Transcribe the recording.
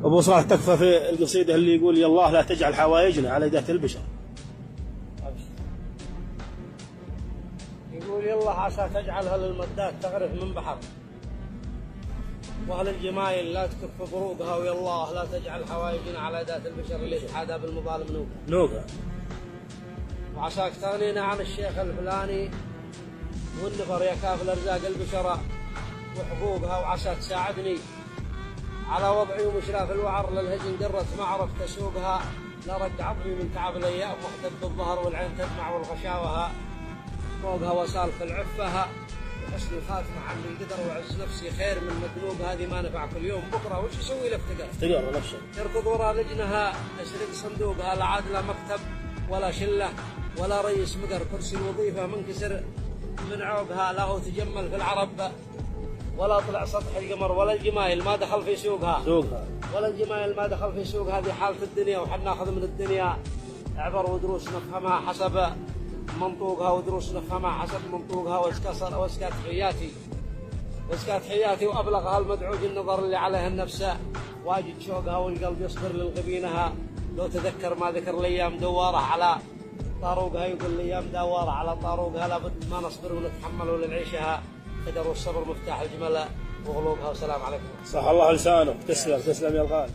أبو صالح تكفى في القصيدة اللي يقول يا الله لا تجعل حوايجنا على ذات البشر. يقول يلا عسى تجعلها للمدات تغرف من بحر، واهل الجمايل لا تكف بروقها، ويا الله لا تجعل حوايجنا على ذات البشر اللي تحادى بالمظالم نوقة. وعساك تغنينا عن الشيخ الفلاني والنفر يا كاف الارزاق البشرة وحقوقها، وعسى تساعدني على وضعي ومشراف الوعر للهجن قرت ما عرفت اسوقها، لا رد عظمي من تعب الايام محتد بالظهر والعين تدمع والغشاوها، فوقها وسالف العفها وحسن الخاتمه عن القدر وعز نفسي خير من مدنوب، هذه ما نفع كل يوم بكره وش يسوي له افتقر؟ افتقر نفسه. تركض وراء لجنها اشرق صندوقها، لا عاد لا مكتب ولا شله ولا رئيس مقر، كرسي الوظيفه منكسر من عوبها، لا هو تجمل في العرب ولا طلع سطح القمر، ولا الجمايل ما دخل في سوقها ولا الجمايل ما دخل في سوق، هذه حالة الدنيا وحنا ناخذ من الدنيا عبر ودروس نفهمها حسب منطوقها، ودروس نفهمها حسب منطوقها، واسكات حياتي وابلغها المدعوج النظر اللي عليها النفس، واجد شوقها والقلب يصبر للغبينها، لو تذكر ما ذكر الايام دواره على طاروقها، يقول الايام دواره على طاروقها، لابد ما نصبر ونتحمل ولنعيشها، قدر والصبر مفتاح الجمل وغلوبها. والسلام عليكم. صح الله لسانه. تسلم يا الغالي.